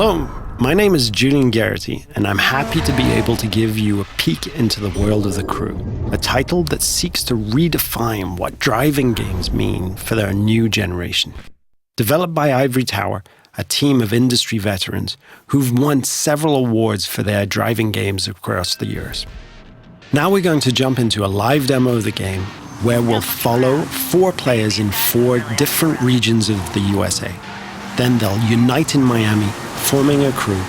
Hello, my name is Julian Garrity, and I'm happy to be able to give you a peek into the world of The Crew, a title that seeks to redefine what driving games mean for their new generation. Developed by Ivory Tower, a team of industry veterans who've won several awards for their driving games across the years. Now we're going to jump into a live demo of the game where we'll follow 4 players in 4 different regions of the USA. Then they'll unite in Miami, forming a crew,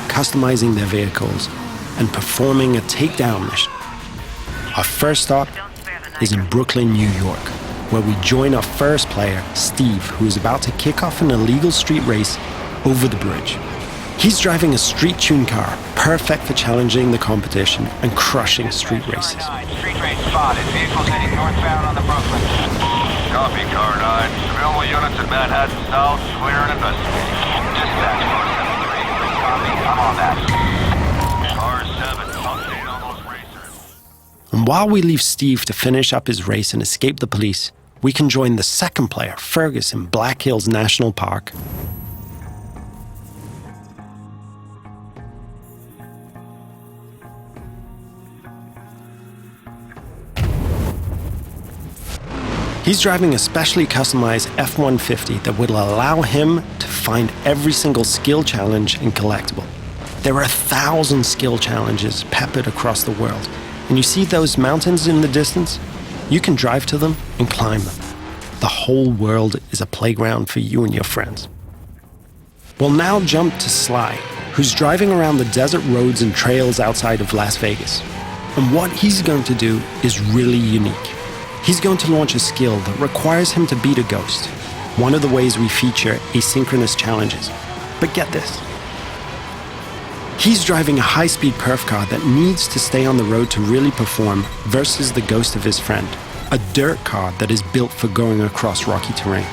customizing their vehicles, and performing a takedown mission. Our first stop is in Brooklyn, New York, where we join our first player, Steve, who is about to kick off an illegal street race over the bridge. He's driving a street-tuned car, perfect for challenging the competition and crushing street races. Street race spotted. Vehicles heading northbound on the Brooklyn. Copy, Car 9. Available units in Manhattan South, clear and investigating. Dispatch 473. Copy, I'm on that. Car 7, update on those racers. And while we leave Steve to finish up his race and escape the police, we can join the second player, Fergus, in Black Hills National Park. He's driving a specially customized F-150 that will allow him to find every single skill challenge and collectible. There are 1,000 skill challenges peppered across the world, and you see those mountains in the distance? You can drive to them and climb them. The whole world is a playground for you and your friends. We'll now jump to Sly, who's driving around the desert roads and trails outside of Las Vegas. And what he's going to do is really unique. He's going to launch a skill that requires him to beat a ghost, one of the ways we feature asynchronous challenges. But get this. He's driving a high-speed perf car that needs to stay on the road to really perform versus the ghost of his friend, a dirt car that is built for going across rocky terrain.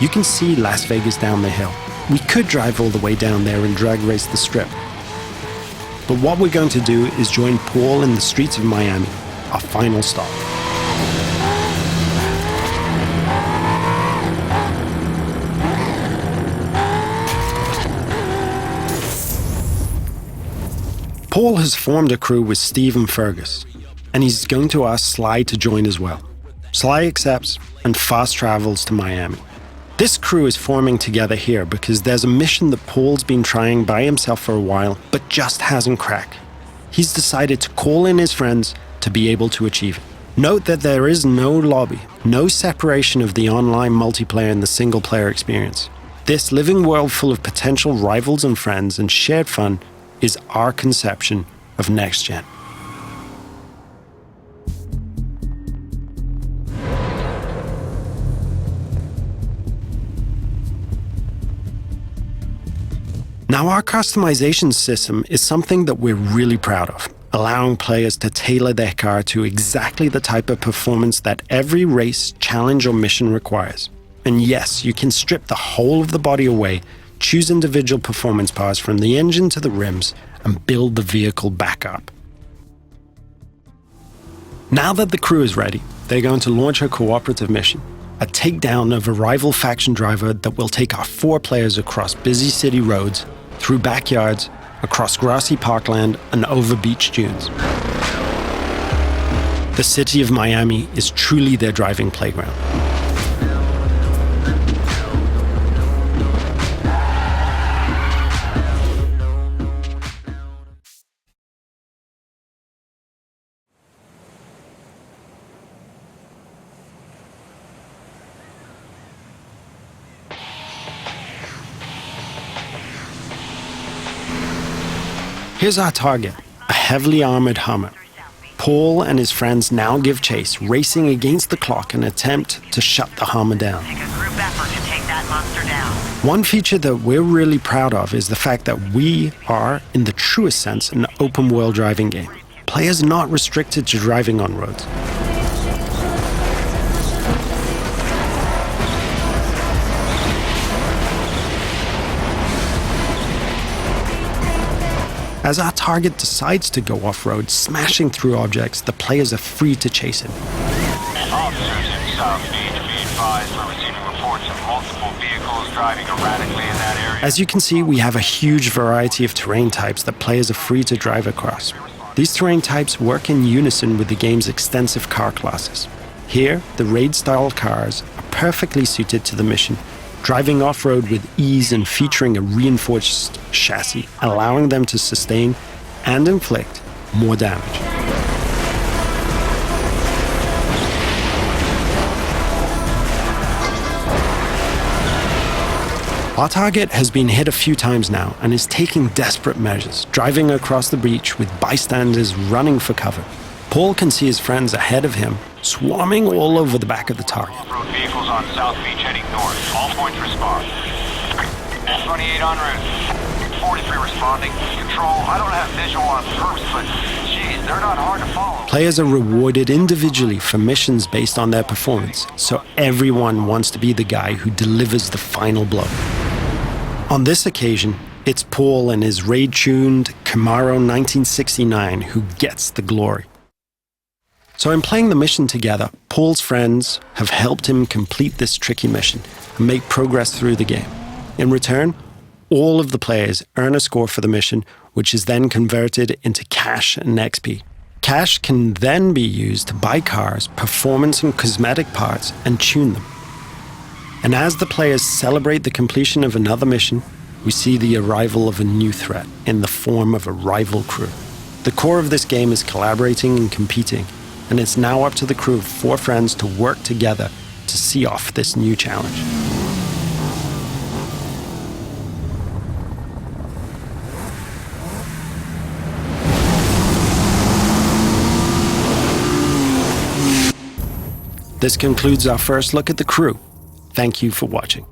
You can see Las Vegas down the hill. We could drive all the way down there and drag race the strip. But what we're going to do is join Paul in the streets of Miami, our final stop. Paul has formed a crew with Steve and Fergus, and he's going to ask Sly to join as well. Sly accepts and fast travels to Miami. This crew is forming together here because there's a mission that Paul's been trying by himself for a while, but just hasn't cracked. He's decided to call in his friends to be able to achieve it. Note that there is no lobby, no separation of the online multiplayer and the single-player experience. This living world full of potential rivals and friends and shared fun is our conception of next gen. Now, our customization system is something that we're really proud of, allowing players to tailor their car to exactly the type of performance that every race, challenge, or mission requires. And yes, you can strip the whole of the body away, choose individual performance parts from the engine to the rims, and build the vehicle back up. Now that the crew is ready, they're going to launch a cooperative mission, a takedown of a rival faction driver that will take our 4 players across busy city roads, through backyards, across grassy parkland, and over beach dunes. The city of Miami is truly their driving playground. Here's our target, a heavily armored Hummer. Paul and his friends now give chase, racing against the clock in an attempt to shut the Hummer down. Take a group effort to take that monster down. One feature that we're really proud of is the fact that we are, in the truest sense, an open-world driving game. Players are not restricted to driving on roads. As our target decides to go off-road, smashing through objects, the players are free to chase him. Officers in South need to be advised we're receiving reports reports of multiple vehicles driving erratically in that area. As you can see, we have a huge variety of terrain types that players are free to drive across. These terrain types work in unison with the game's extensive car classes. Here, the raid-style cars are perfectly suited to the mission, driving off-road with ease and featuring a reinforced chassis, allowing them to sustain and inflict more damage. Our target has been hit a few times now and is taking desperate measures, driving across the breach with bystanders running for cover. Paul can see his friends ahead of him, swarming all over the back of the target. Off-road vehicles on South Beach heading north. All points respond. 28 en route. 43 responding. Control, I don't have visual on perps, but geez, they're not hard to follow. Players are rewarded individually for missions based on their performance, so everyone wants to be the guy who delivers the final blow. On this occasion, it's Paul and his raid-tuned Camaro 1969 who gets the glory. So in playing the mission together, Paul's friends have helped him complete this tricky mission and make progress through the game. In return, all of the players earn a score for the mission, which is then converted into cash and XP. Cash can then be used to buy cars, performance and cosmetic parts, and tune them. And as the players celebrate the completion of another mission, we see the arrival of a new threat in the form of a rival crew. The core of this game is collaborating and competing, and it's now up to the crew of 4 friends to work together to see off this new challenge. This concludes our first look at the crew. Thank you for watching.